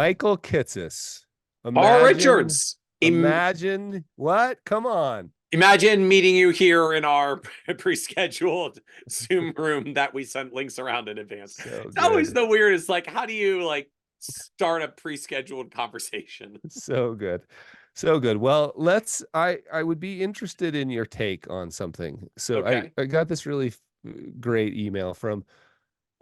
Michael Kitces. Paul Imagine, Richards. imagine what? Come on. Imagine meeting you here in our pre-scheduled Zoom room that we sent links around in advance. So It's always good. the weirdest. Like, how do you start a pre-scheduled conversation? So good. So good. Well, I would be interested in your take on something. So Okay. I got this really great email from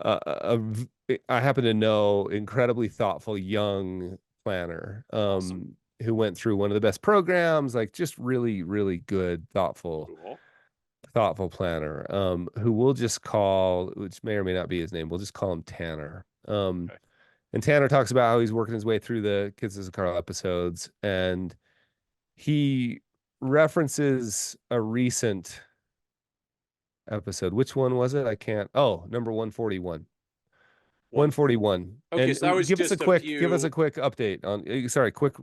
I happen to know incredibly thoughtful young planner Awesome. who went through one of the best programs, like just really, really good, Cool. thoughtful planner, who we'll just call, which may or may not be his name, we'll just call him Tanner. Okay. And Tanner talks about how he's working his way through the Kitces and Carl episodes, and he references a recent episode. Which one was it? I can't. Oh, number 141. 141. 141. Okay, And so that was just a give us a few. quick update on sorry, quick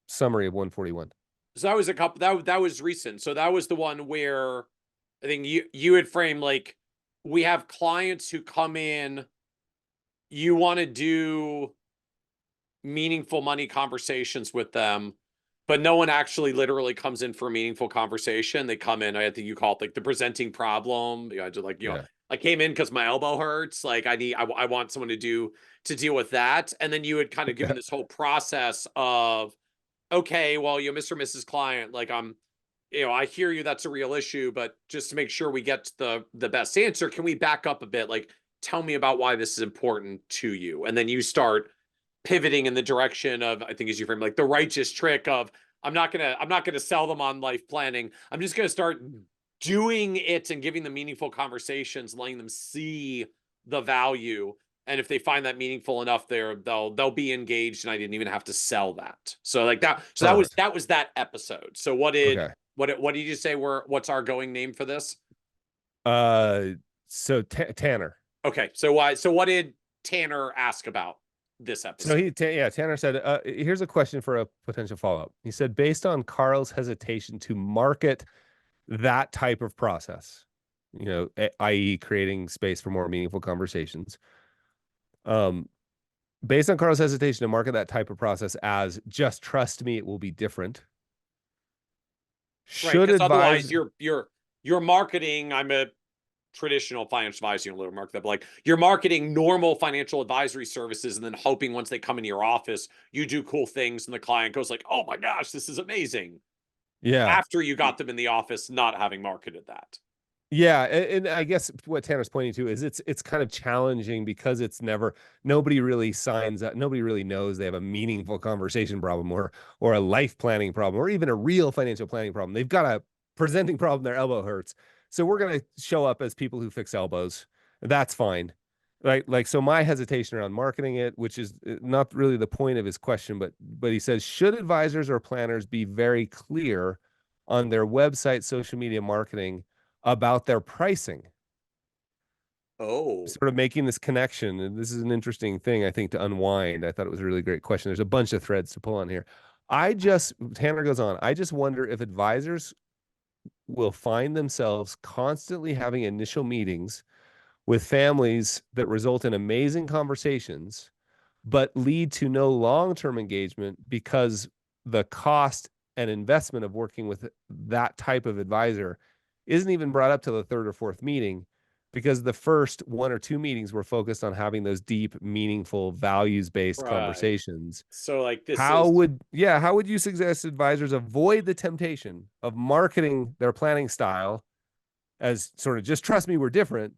summary of 141. So that was a couple that was recent. So that was the one where I think you had framed like we have clients who come in, you want to do meaningful money conversations with them, but no one actually literally comes in for a meaningful conversation. They come in, I think you call it like the presenting problem. You know, just like, Yeah. I came in because my elbow hurts. Like I want someone to deal with that. And then you had kind of Yeah. given this whole process of, okay, well, Mr. and Mrs. Client, like I hear you, that's a real issue, but just to make sure we get the best answer, can we back up a bit? Like, tell me about why this is important to you. And then you start pivoting in the direction of, I think as you frame, like the righteous trick of, I'm not gonna sell them on life planning. I'm just gonna start doing it and giving them meaningful conversations, letting them see the value. And if they find that meaningful enough, they'll be engaged, and I didn't even have to sell that. So like that. So Perfect. that was that episode. So Okay. what did you say? What's our going name for this? Uh so Tanner. Okay. So why? So what did Tanner ask about this So episode? yeah, Tanner said, here's a question for a potential follow-up. He said, based on Carl's hesitation to market that type of process, i.e., creating space for more meaningful conversations. Um, Based on Carl's hesitation to market that type of process as just trust me, it will be different. Right, Should because otherwise advise, you're marketing. I'm a traditional financial advisor, little market that, but like you're marketing normal financial advisory services, and then hoping once they come into your office, you do cool things, and the client goes like, "Oh my gosh, this is amazing." yeah, After you got them in the office, not having marketed that. yeah, and I guess what Tanner's pointing to is it's kind of challenging because it's never nobody really signs up, nobody really knows they have a meaningful conversation problem or a life planning problem or even a real financial planning problem. They've got a presenting problem, their elbow hurts. So we're gonna show up as people who fix elbows. That's fine. Right. Like so my hesitation around marketing it, which is not really the point of his question, but he says, should advisors or planners be very clear on their website, social media marketing about their pricing, Oh, sort of making this connection. And this is an interesting thing, I think, to unwind. I thought it was a really great question. There's a bunch of threads to pull on here. Tanner goes on, I just wonder if advisors will find themselves constantly having initial meetings with families that result in amazing conversations, but lead to no long-term engagement because the cost and investment of working with that type of advisor isn't even brought up to the third or fourth meeting because the first one or two meetings were focused on having those deep, meaningful, values-based right. conversations. So like this is How would you suggest advisors avoid the temptation of marketing their planning style as sort of just trust me, we're different,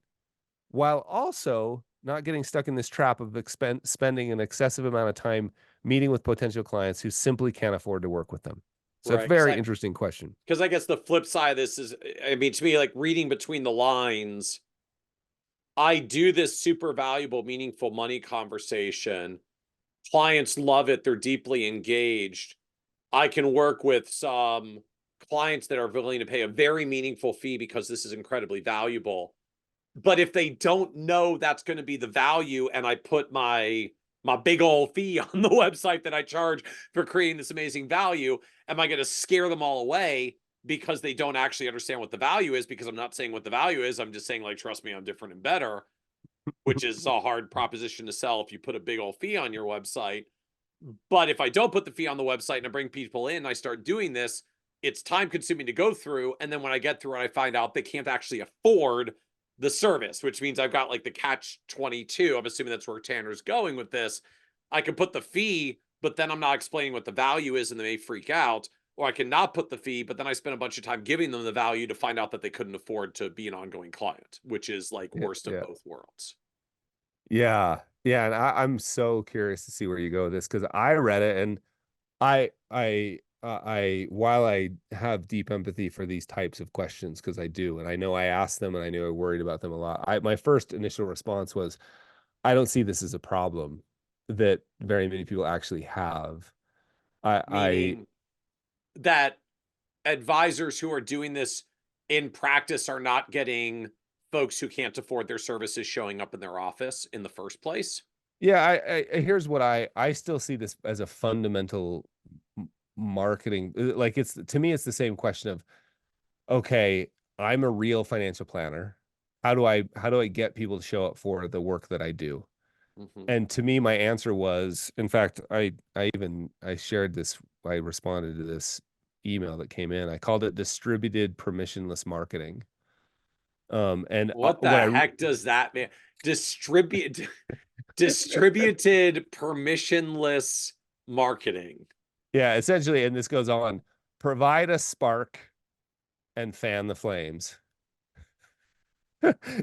while also not getting stuck in this trap of spending an excessive amount of time meeting with potential clients who simply can't afford to work with them? So it's a right very interesting question. because I guess the flip side of this is, I mean, to me, like reading between the lines, I do this super valuable, meaningful money conversation. Clients love it. They're deeply engaged. I can work with some clients that are willing to pay a very meaningful fee because this is incredibly valuable. But if they don't know that's going to be the value, and I put my big old fee on the website that I charge for creating this amazing value, am I going to scare them all away because they don't actually understand what the value is? Because I'm not saying what the value is. I'm just saying, like, trust me, I'm different and better, which is a hard proposition to sell if you put a big old fee on your website. But if I don't put the fee on the website and I bring people in, I start doing this, it's time consuming to go through. And then when I get through and I find out they can't actually afford the service, which means I've got like the catch 22. I'm assuming that's where Tanner's going with this. I can put the fee, but then I'm not explaining what the value is and they may freak out. Or I can not put the fee, but then I spend a bunch of time giving them the value to find out that they couldn't afford to be an ongoing client, which is like Yeah, worst of yeah, both worlds. yeah, yeah. And I'm so curious to see where you go with this because I read it and while I have deep empathy for these types of questions because I do, and I know I asked them and I knew I worried about them a lot. My first initial response was, I don't see this as a problem that very many people actually have. I Meaning that advisors who are doing this in practice are not getting folks who can't afford their services showing up in their office in the first place. Yeah, here's what I still see this as a fundamental marketing. Like it's to me, it's the same question of, okay, I'm a real financial planner. How do I get people to show up for the work that I do? Mm-hmm. And to me, my answer was, in fact, I shared this, I responded to this email that came in. I called it distributed permissionless marketing. And What what the I heck does that mean? Distribute distributed permissionless marketing. yeah, essentially, and this goes on, provide a spark and fan the flames.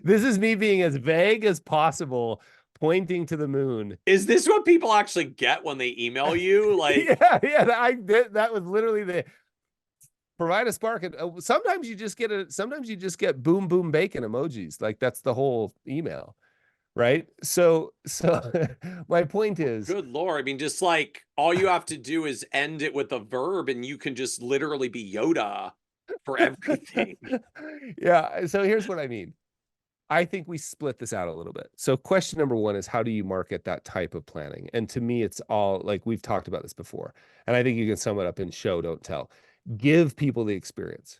This is me being as vague as possible, pointing to the moon. Is this what people actually get when they email you? Like, Yeah, yeah, that was literally the provide a spark. And sometimes you just get boom boom bacon emojis. Like that's the whole email, right? So my point is, good Lord. I mean, just like all you have to do is end it with a verb and you can just literally be Yoda for everything. yeah. So here's what I mean. I think we split this out a little bit. So question number one is how do you market that type of planning? And to me, it's all like we've talked about this before. And I think you can sum it up in show, don't tell. Give people the experience.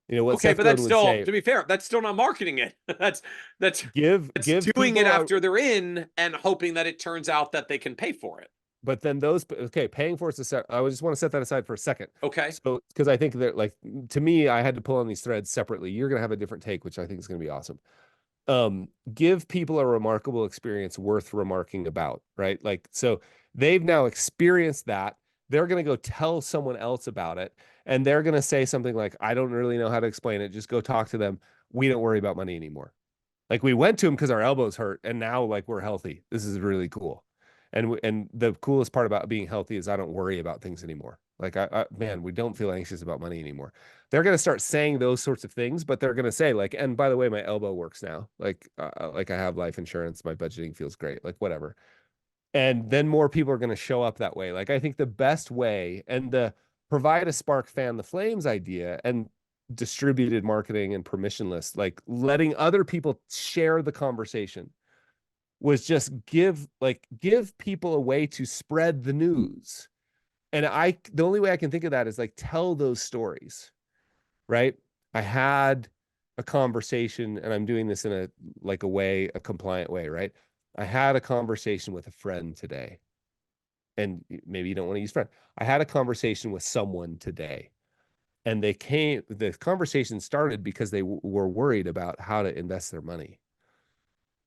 You know what Okay, Seth but that's Godin would still, say, to be fair, that's still not marketing it. That's that's give doing it people a after they're in and hoping that it turns out that they can pay for it. but then those okay, paying for it's a set. I just want to set that aside for a second. Okay. So because I think that like to me, I had to pull on these threads separately. You're gonna have a different take, which I think is gonna be awesome. Give people a remarkable experience worth remarking about, right? Like, so they've now experienced that. They're going to go tell someone else about it. And they're going to say something like, I don't really know how to explain it. Just go talk to them. We don't worry about money anymore. Like we went to them because our elbows hurt and now like we're healthy. This is really cool. And the coolest part about being healthy is I don't worry about things anymore. Like man, we don't feel anxious about money anymore. They're going to start saying those sorts of things, but they're going to say like, and by the way, my elbow works now. Like I have life insurance, my budgeting feels great, like whatever. And then more people are going to show up that way. Like I think the best way and the provide a spark, fan the flames idea and distributed marketing and permissionless, like letting other people share the conversation was just give people a way to spread the news. And the only way I can think of that is like tell those stories, right? I had a conversation and I'm doing this in a compliant way, right? I had a conversation with a friend today. And maybe you don't want to use friend. I had a conversation with someone today. And the conversation started because they were worried about how to invest their money.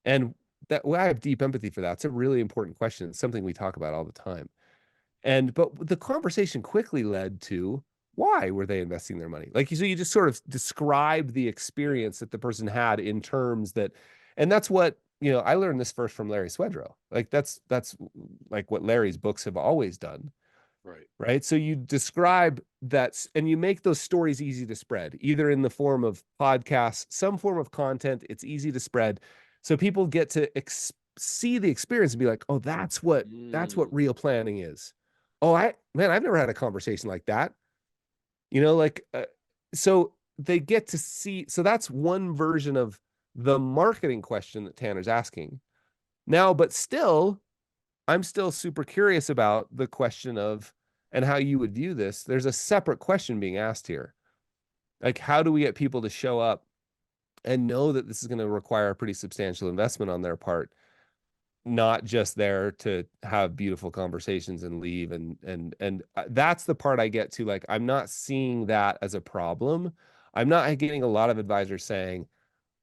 And I have deep empathy for that. It's a really important question. It's something we talk about all the time. But the conversation quickly led to why were they investing their money? Like so you just sort of describe the Yeah. experience that the person had in terms that, and that's what, I learned this first from Larry Swedroe. Like that's like what Larry's books have always done. Right. Right. So you describe that and you make those stories easy to spread, either in the form of podcasts, some form of content. It's easy to spread. So people get to see the experience and be like, oh, that's what Mm. real planning is. Oh, man, I've never had a conversation like that. So they get to see. So that's one version of the marketing question that Tanner's asking now, but still, I'm still super curious about the question of and how you would view this. There's a separate question being asked here. Like, how do we get people to show up and know that this is going to require a pretty substantial investment on their part not just there to have beautiful conversations and leave. And that's the part I get to. Like, I'm not seeing that as a problem. I'm not getting a lot of advisors saying,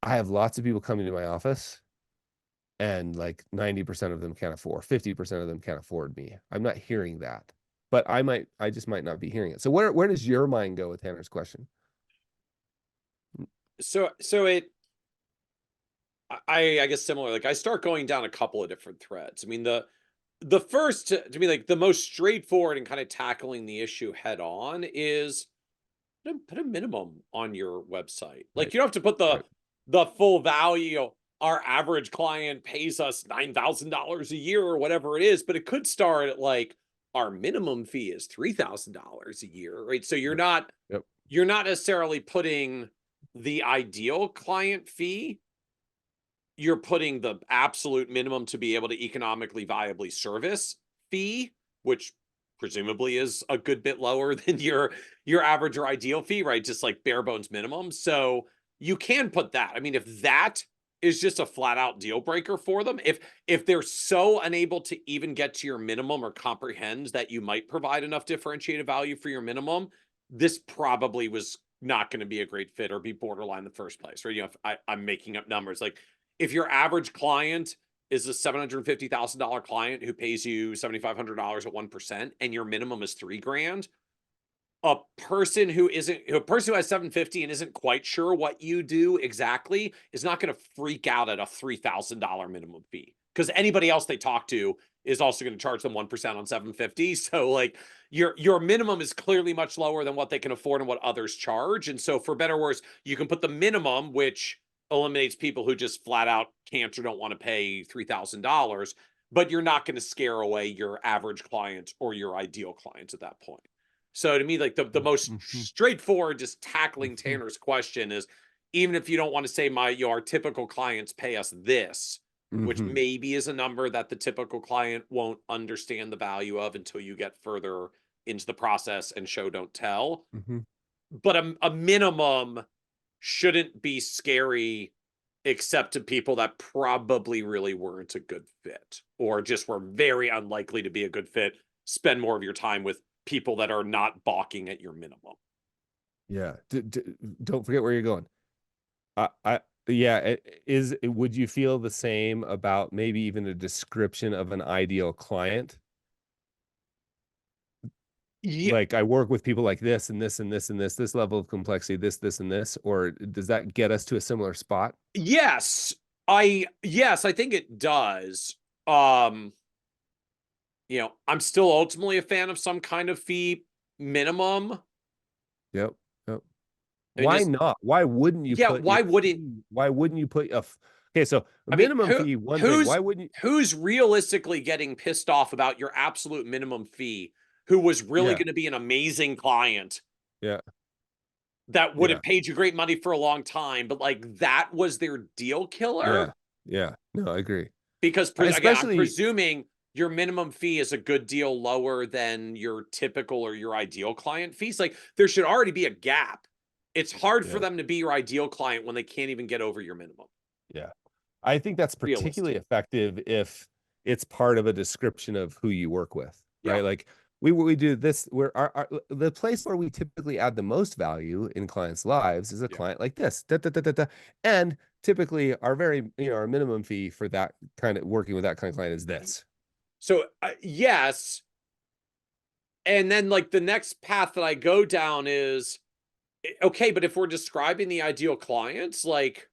I have lots of people coming to my office and like 90% of them can't afford, 50% of them can't afford me. I'm not hearing that, but I just might not be hearing it. So where does your mind go with Tanner's question? So I guess similar. Like I start going down a couple of different threads. I mean, the first to me, like the most straightforward and kind of tackling the issue head on is put a minimum on your website. Like Right, you don't have to put right. the full value. Our average client pays us $9,000 a year or whatever it is, but it could start at like our minimum fee is $3,000 a year, right? So Yep, yep. you're not necessarily putting the ideal client fee. You're putting the absolute minimum to be able to economically viably service fee, which presumably is a good bit lower than your average or ideal fee, right? Just like bare bones minimum. So you can put that. I mean, if that is just a flat out deal breaker for them, if they're so unable to even get to your minimum or comprehend that you might provide enough differentiated value for your minimum, this probably was not going to be a great fit or be borderline in the first place, right? You know, if I'm making up numbers, like if your average client is a $750,000 client who pays you $7,500 at 1% and your minimum is 3 grand, a person who has 750 and isn't quite sure what you do exactly is not going to freak out at a $3,000 minimum fee, because anybody else they talk to is also going to charge them 1% on 750. So like your minimum is clearly much lower than what they can afford and what others charge. And so for better or worse, you can put the minimum, which eliminates people who just flat out can't or don't want to pay $3,000, but you're not going to scare away your average client or your ideal clients at that point. So to me, like the most Mhm, straightforward, just tackling mhm, Tanner's question is, even if you don't want to say our typical clients pay us this, which mhm, maybe is a number that the typical client won't understand the value of until you get further into the process and show don't tell. mhm. But a minimum shouldn't be scary, except to people that probably really weren't a good fit or just were very unlikely to be a good fit. Spend more of your time with people that are not balking at your minimum. Yeah. Don't forget where you're going. I yeah, would you feel the same about maybe even a description of an ideal client? Yeah, Like, I work with people like this and this and this and this level of complexity, this and this, or does that get us to a similar spot? yes. I think it does. Um, I'm still ultimately a fan of some kind of fee minimum. Yep. Yep. I mean, Why just not? Why wouldn't you yeah, put why wouldn't why wouldn't you put okay, so a I mean, minimum fee, one thing. who's Why wouldn't you? who's realistically getting pissed off about your absolute minimum fee, who was really Yeah. going to be an amazing client Yeah. that would Yeah. have paid you great money for a long time, but like that was their deal Yeah. killer? Yeah. No, I agree. Because again, I'm Especially, presuming your minimum fee is a good deal lower than your typical or your ideal client fees. Like there should already be a gap. It's hard for yeah. them to be your ideal client when they can't even get over your minimum. Yeah. I think that's particularly Realistic. effective if it's part of a description of who you work with, Yeah. right? Like we do this where the place where we typically add the most value in clients' lives is a Yeah. client like this. Da, da, da, da, da. And typically our our minimum fee for that kind of working with that kind of client is this. So, yes. And then, like, the next path that I go down is okay, but if we're describing the ideal clients, like,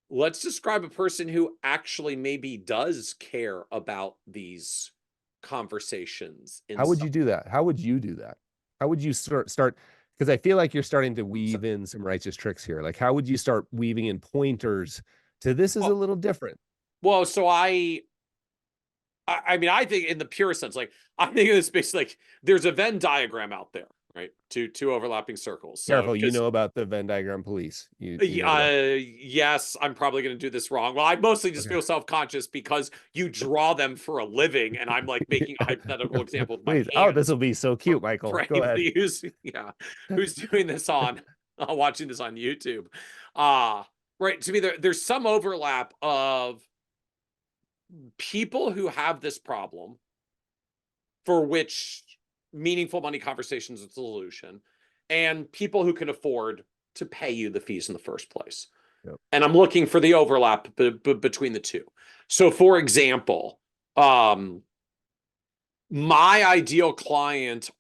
let's describe a person who actually maybe does care about these conversations in How would some you do that? How would you do that? How would you start? Because I feel like you're starting to so, weave in some righteous tricks here. Like, how would you start weaving in pointers to this is a well, little different? well, so I mean, I think in the pure sense, like I think in this space, like there's a Venn diagram out there, right? Two overlapping circles. So Careful, you because know about the Venn diagram police. You know that. yes, I'm probably going to do this wrong. Well, I mostly just Okay. feel self-conscious because you draw them for a living, and I'm like making a hypothetical example with my Please. Oh, this hands will be so for, cute, Michael. for Go ahead. anybody who's who's doing this on watching this on YouTube. Right. To me, there's some overlap of people who have this problem, for which meaningful money conversations is a solution, and people who can afford to pay you the fees in the first place. Yep. And I'm looking for the overlap between the two. So, for example, my ideal client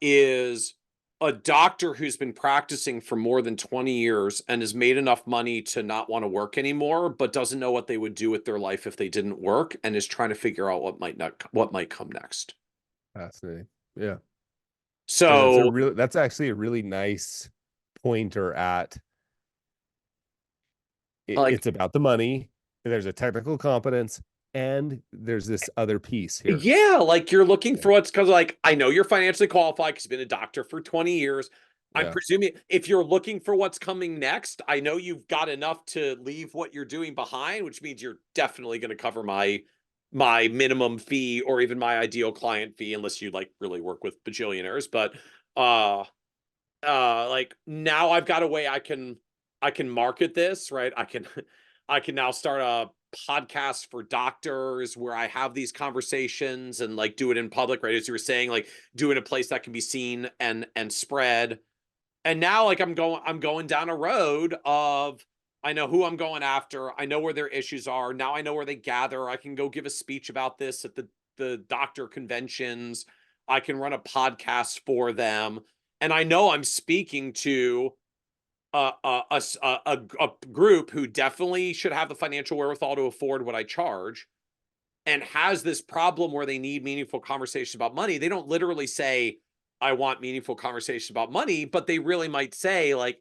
is a doctor who's been practicing for more than 20 years and has made enough money to not want to work anymore, but doesn't know what they would do with their life if they didn't work, and is trying to figure out what might come next. Fascinating. Yeah. And So, that's actually a really nice pointer at like, it's about the money. There's a technical competence, and there's this other piece here. yeah, like you're looking Yeah. for what's, because like I know you're financially qualified because you've been a doctor for 20 years. I'm Yeah. presuming if you're looking for what's coming next, I know you've got enough to leave what you're doing behind, which means you're definitely going to cover my minimum fee or even my ideal client fee, unless you like really work with bajillionaires. But uh like now I've got a way I can market this, right? I can now start a podcast for doctors where I have these conversations and like do it in public, right? As you were saying, like do it in a place that can be seen and spread. And now like I'm going down a road of, I know who I'm going after. I know where their issues are. Now I know where they gather. I can go give a speech about this at the doctor conventions. I can run a podcast for them. And I know I'm speaking to a group who definitely should have the financial wherewithal to afford what I charge, and has this problem where they need meaningful conversations about money. They don't literally say, I want meaningful conversations about money, but they really might say, like,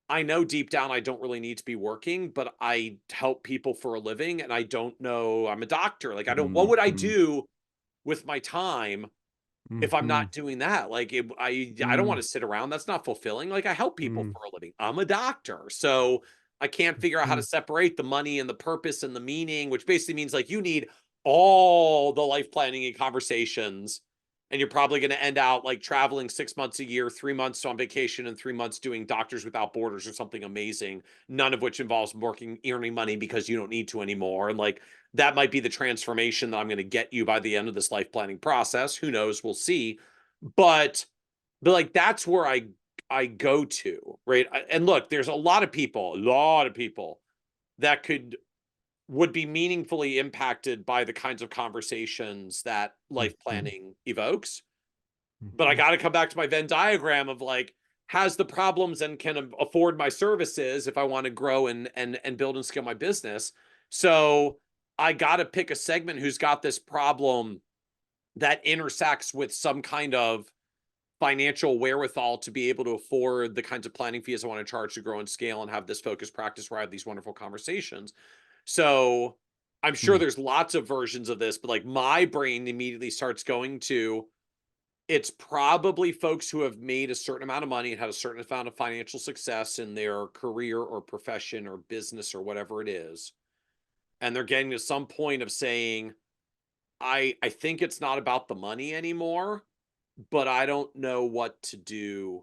I know deep down I don't really need to be working, but I help people for a living, and I don't know, I'm a doctor. Like, I don't, what would I Mm-hmm. do with my time if I'm Mm-hmm. not doing that? Like, I don't Mm-hmm. want to sit around. That's not fulfilling. Like, I help people Mm-hmm. for a living. I'm a doctor. So I can't figure out how to separate the money and the purpose and the meaning, which basically means like you need all the life planning and conversations. And you're probably going to end out like traveling 6 months a year, 3 months on vacation, and 3 months doing Doctors Without Borders or something amazing, none of which involves working, earning money because you don't need to anymore. And like, that might be the transformation that I'm going to get you by the end of this life planning process. Who knows? We'll see. But but like that's where I go to, right? And look, there's a lot of people that would be meaningfully impacted by the kinds of conversations that life Mm-hmm. planning evokes. But I Mm-hmm. got to come back to my Venn diagram of like, has the problems and can afford my services if I want to grow and build and scale my business. So I got to pick a segment who's got this problem that intersects with some kind of financial wherewithal to be able to afford the kinds of planning fees I want to charge to grow and scale and have this focused practice where I have these wonderful conversations. So I'm sure there's lots of versions of this, but like my brain immediately starts going to, it's probably folks who have made a certain amount of money and had a certain amount of financial success in their career or profession or business or whatever it is. And they're getting to some point of saying, I think it's not about the money anymore, but I don't know what to do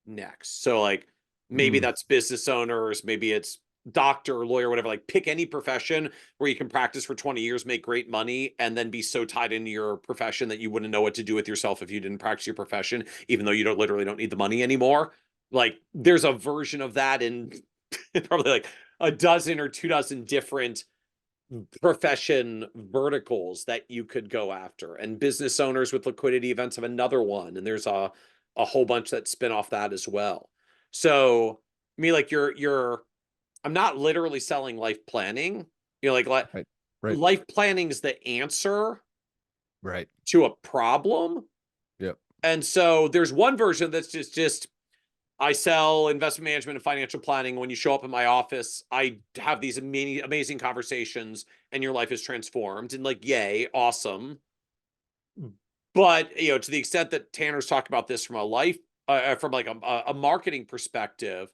next. So like maybe Mm-hmm. that's business owners, maybe it's doctor, lawyer, whatever. Like pick any profession where you can practice for 20 years, make great money, and then be so tied into your profession that you wouldn't know what to do with yourself if you didn't practice your profession, even though you don't literally don't need the money anymore. Like there's a version of that in probably like a dozen or 2 dozen different profession verticals that you could go after, and business owners with liquidity events have another one, and there's a whole bunch that spin off that as well. So I mean, like you're I'm not literally selling life planning, like Right. Right. life planning is the answer Right. to a problem. Yep. And so there's one version that's just I sell investment management and financial planning. When you show up in my office, I have these amazing conversations and your life is transformed. And like, yay, awesome. But, to the extent that Tanner's talked about this from a life, from like a marketing perspective,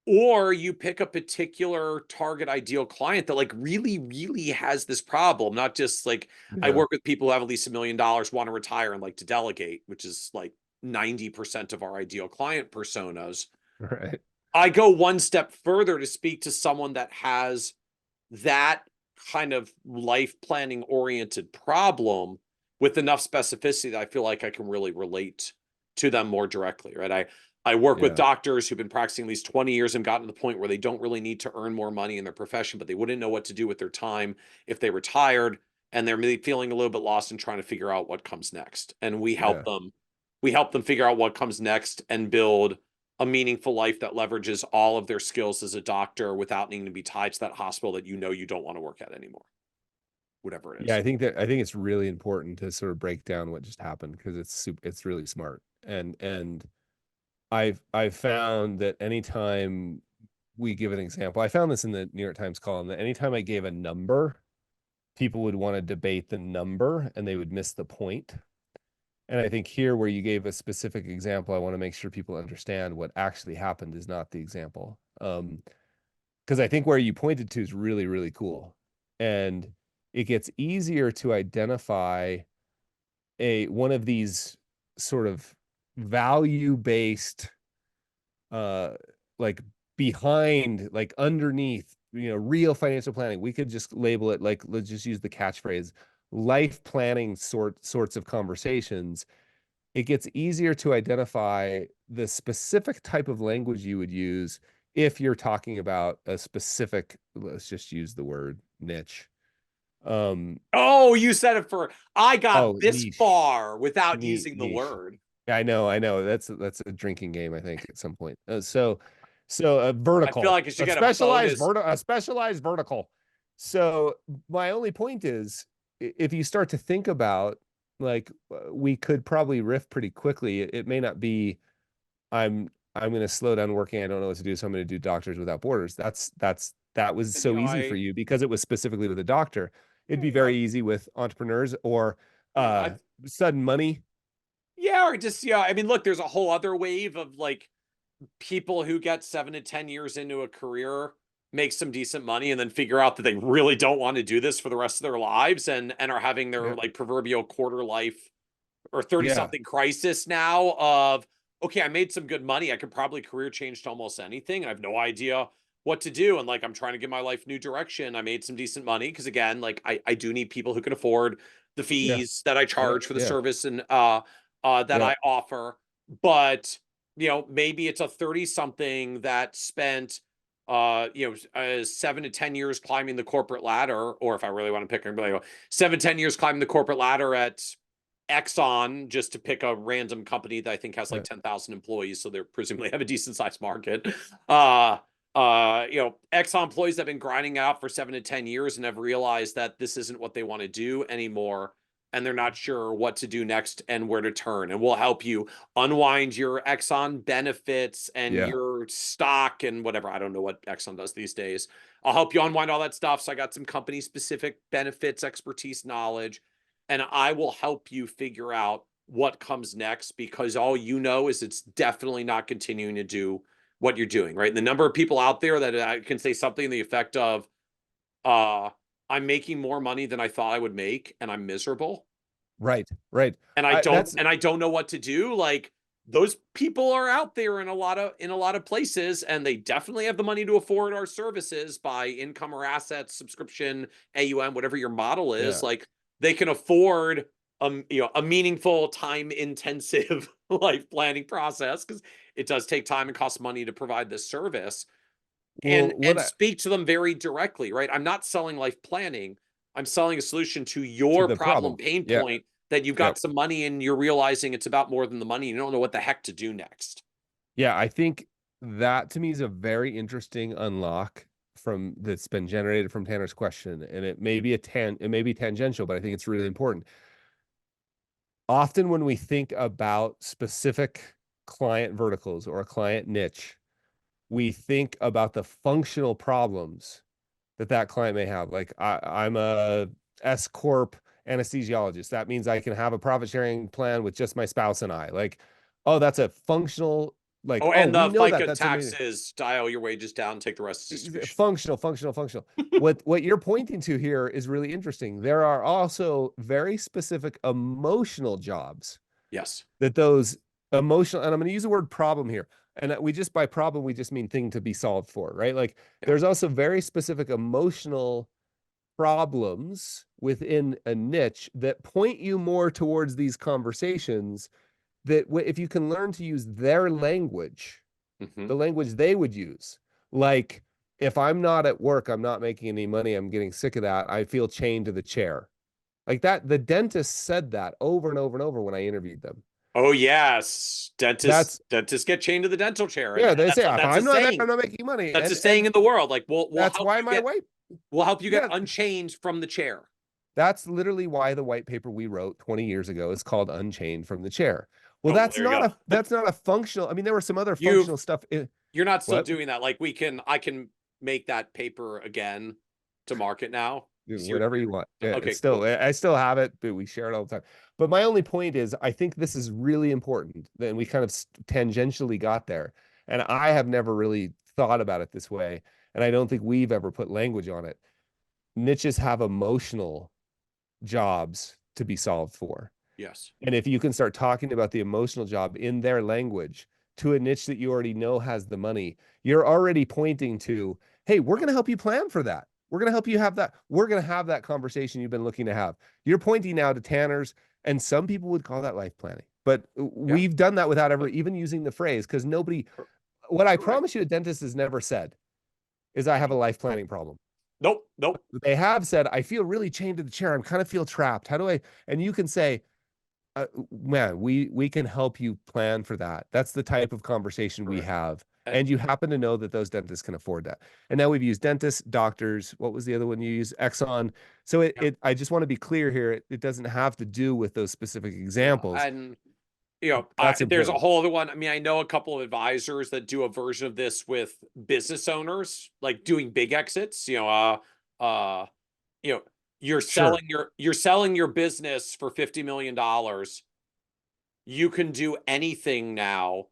or you pick a particular target ideal client that like really, really has this problem, not just like I Yeah. work with people who have at least $1 million, want to retire and like to delegate, which is like 90% of our ideal client personas. Right. I go one step further to speak to someone that has that kind of life planning oriented problem with enough specificity that I feel like I can really relate to them more directly, right? I work with Yeah. doctors who've been practicing at least 20 years and gotten to the point where they don't really need to earn more money in their profession, but they wouldn't know what to do with their time if they retired, and they're maybe feeling a little bit lost and trying to figure out what comes next. And Yeah. we help them figure out what comes next and build a meaningful life that leverages all of their skills as a doctor without needing to be tied to that hospital that you know you don't want to work at anymore, whatever it Yeah, is. I think it's really important to sort of break down what just happened because it's really smart. And I've found that anytime we give an example, I found this in the New York Times column, that anytime I gave a number, people would want to debate the number and they would miss the point. And I think here, where you gave a specific example, I want to make sure people understand what actually happened is not the example. Because I think where you pointed to is really, really cool. And it gets easier to identify one of these sort of value-based, uh like behind, like underneath, real financial planning. We could just label it, like, let's just use the catchphrase, life planning sorts of conversations. It gets easier to identify the specific type of language you would use if you're talking about a specific, let's just use the word niche. Oh, you said it for, I got Oh, this niche. far without using the Niche. word. Yeah, I know. That's a drinking game, I think, at some point. So a I feel vertical, like I should get a bonus. a specialized vertical. So my only point is, if you start to think about, like, we could probably riff pretty quickly. It may not be, I'm going to slow down working. I don't know what to do, so I'm going to do Doctors Without Borders. That was And, so easy for you because it was specifically with a doctor. It'd be I, very easy with entrepreneurs or I, sudden money. yeah, or just, yeah. I mean, look, there's a whole other wave of like people who get 7 to 10 years into a career, make some decent money, and then figure out that they really don't want to do this for the rest of their lives, and are having their Yeah. like proverbial quarter life or 30 Yeah. something crisis now of, okay, I made some good money. I could probably career change to almost anything. And I have no idea what to do. And like, I'm trying to give my life new direction. I made some decent money. Cause again, like I do need people who can afford the Yeah. fees that I Yeah. charge for the Yeah. service and that Yeah. I offer. But maybe it's a 30 something that spent 7 to 10 years climbing the corporate ladder, or if I really want to pick, 7 to 10 years climbing the corporate ladder at Exxon, just to pick a random company that I think has like Yeah. 10,000 employees, so they're presumably have a decent sized market. Exxon employees have been grinding out for 7 to 10 years and have realized that this isn't what they want to do anymore, and they're not sure what to do next and where to turn. And we'll help you unwind your Exxon benefits and Yeah. your stock and whatever. I don't know what Exxon does these days. I'll help you unwind all that stuff. So I got some company specific benefits, expertise, knowledge, and I will help you figure out what comes next, because all you know is it's definitely not continuing to do what you're doing, right? And the number of people out there that I can say something in the effect of, uh, I'm making more money than I thought I would make, and I'm miserable, Right. Right. and That's I don't know what to do. Like, those people are out there in a lot of places, and they definitely have the money to afford our services by income or assets, subscription, AUM, whatever your model yeah. is. Like, they can afford a meaningful, time intensive life planning process, because it does take time and cost money to provide this service, Well, and speak to them very directly, right? I'm not selling life planning. I'm selling a solution to to your the problem problem. pain Yeah. point, that you've Yeah. got some money and you're realizing it's about more than the money. You don't know what the heck to do next. Yeah. I think that to me is a very interesting unlock from that's been generated from Tanner's question. And it may be tangential, but I think it's really important. Often when we think about specific client verticals or a client niche, we think about the functional problems that client may have. Like, I'm a S corp anesthesiologist. That means I can have a profit sharing plan with just my spouse and I. Like, oh, that's a functional. Like, Oh, oh, and we the know that. FICA That's amazing. taxes, dial your wages down, take the rest as distribution. Functional. What you're pointing to here is really interesting. There are also very specific emotional jobs Yes. that those emotional, and I'm going to use the word problem here. And we just, by problem, we just mean thing to be solved for, right? Like, Yeah. there's also very specific emotional problems within a niche that point you more towards these conversations that if you can learn to use their language, Mm-hmm. the language they would use, like if I'm not at work, I'm not making any money, I'm getting sick of that, I feel chained to the chair. Like that, the dentist said that over and over and over when I interviewed them. Oh yes, That's dentists get chained to the dental chair, and yeah, they say if that's a I'm not there, I'm saying. not making money. That's a And saying in the world. Like that's why my white we'll help you get yeah, unchained from the chair. that's literally why the white paper we wrote 20 years ago is called Unchained from the Chair. Well, Oh, well, there you go. that's not a functional. I mean, there were some other You've functional stuff in you're not still what? doing that. Like I can make that paper again to market now. So Whatever you want. Yeah, it's okay, still cool. I still have it, but we share it all the time. But my only point is I think this is really important. Then we kind of tangentially got there. And I have never really thought about it this way. And I don't think we've ever put language on it. Niches have emotional jobs to be solved for. Yes. And if you can start talking about the emotional job in their language to a niche that you already know has the money, you're already pointing to, hey, we're going to help you plan for that. We're going to help you have that. We're going to have that conversation you've been looking to have. You're pointing now to Tanner's, and some people would call that life planning. But Yeah. we've done that without ever even using the phrase because nobody, what I Correct. promise you, a dentist has never said is I have a life planning problem. Nope. Nope. They have said, I feel really chained to the chair. I'm kind of feel trapped. How do I? And you can say, man, we can help you plan for that. That's the type of conversation we Correct. have. And you happen to know that those dentists can afford that. And now we've used dentists, doctors. What was the other one you used? Exxon. So I just want to be clear here. It doesn't have to do with those specific examples. And That's there's a important. whole other one. I mean, I know a couple of advisors that do a version of this with business owners, like doing big exits. Uh, you know, Sure. you're selling your business for $50 million. You can do anything now.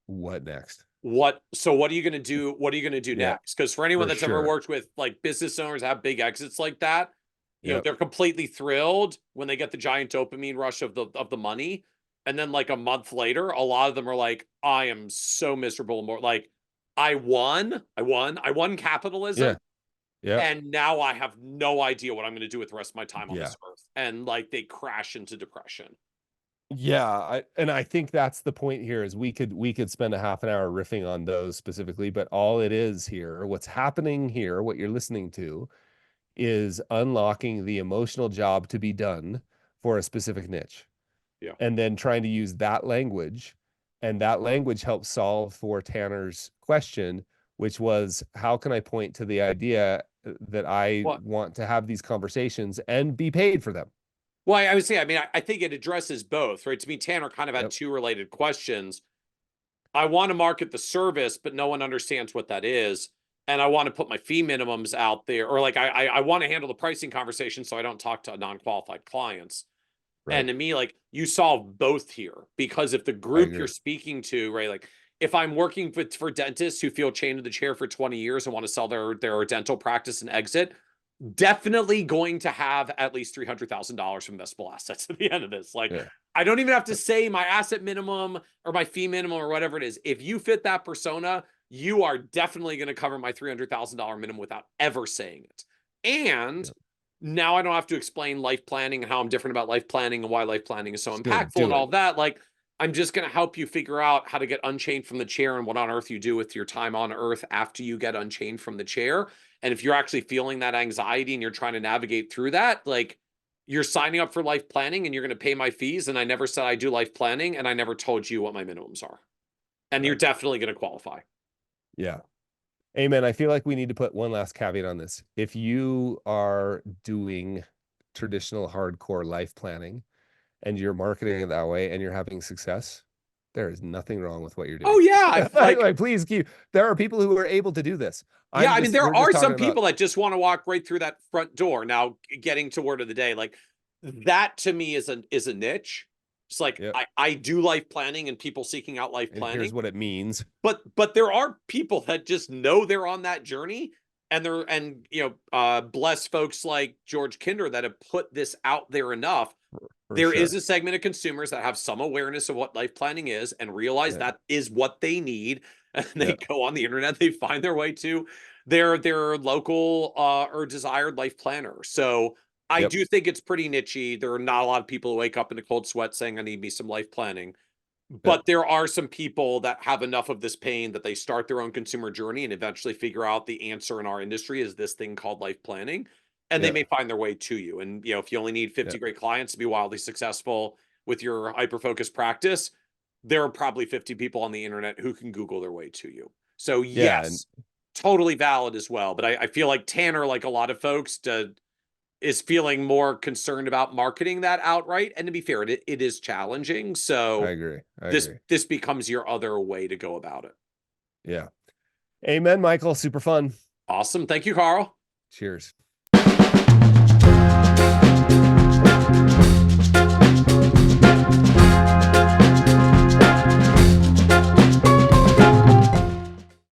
What next? What are you going to do? What are you going to do Yeah, next? Because for anyone for that's ever sure. worked with like business owners that have big exits like that, Yep. they're completely thrilled when they get the giant dopamine rush of the money. And then like a month later, a lot of them are like, I am so miserable. More like I won capitalism. Yeah. Yeah. And now I have no idea what I'm going to do with the rest of my time on Yeah. this earth. And like they crash into depression. Yeah, I think that's the point here is we could spend a half an hour riffing on those specifically, but all it is here, what's happening here, what you're listening to is unlocking the emotional job to be done for a specific niche Yeah. and then trying to use that language, and that language helps solve for Tanner's question, which was how can I point to the idea that I What? want to have these conversations and be paid for them. Well, I would say, I mean, I think it addresses both, right? To me, Tanner kind of had Yep. two related questions. I want to market the service, but no one understands what that is. And I want to put my fee minimums out there, or like I want to handle the pricing conversation so I don't talk to non-qualified clients. And Right. to me, like you solve both here because if the I group you're agree. speaking to, right, like if I'm working for dentists who feel chained to the chair for 20 years and want to sell their dental practice and exit, definitely going to have at least $300,000 from investable assets at the end of this. Like, Yeah. I don't even have to say my asset minimum or my fee minimum or whatever it is. If you fit that persona, you are definitely going to cover my $300,000 minimum without ever saying it. And Yep. now I don't have to explain life planning and how I'm different about life planning and why life planning is so Just gonna impactful and do all it. of that. Like, I'm just going to help you figure out how to get unchained from the chair and what on earth you do with your time on earth after you get unchained from the chair. And if you're actually feeling that anxiety and you're trying to navigate through that, like you're signing up for life planning and you're going to pay my fees. And I never said I do life planning and I never told you what my minimums are. And you're Right. definitely going to qualify. Yeah. Amen. I feel like we need to put one last caveat on this. If you are doing traditional hardcore life planning and you're marketing it that way and you're having success, there is nothing wrong with what you're Oh doing. yeah. Like, Like, please keep, there are people who are able to do this. yeah, I mean, We're there just are talking some about, people that just want to walk right through that front door. Now, getting to word of the day, like that to me is a niche. It's like yeah, I do life planning and people seeking out life and here's planning, what it means. but there are people that just know they're on that journey and bless folks like George Kinder that have put this out there enough. For There is sure. a segment of consumers that have some awareness of what life planning is and realize Yeah. that is what they need. And they Yeah. go on the internet, they find their way to They're local or desired life planner. So I Yep. do think it's pretty nichey. There are not a lot of people who wake up in a cold sweat saying, I need me some life planning. Yep. But there are some people that have enough of this pain that they start their own consumer journey and eventually figure out the answer in our industry is this thing called life planning. And they Yep. may find their way to you. And, you know, if you only need 50 Yep. great clients to be wildly successful with your hyper focused practice, there are probably 50 people on the internet who can Google their way to you. So, Yeah. And yes, totally valid as well. But I feel like Tanner, like a lot of folks, is feeling more concerned about marketing that outright. And to be fair, it is challenging. I So, agree. I this agree. this becomes your other way to go about it. Yeah. Amen, Michael. Super fun. Awesome. Thank you, Carl. Cheers.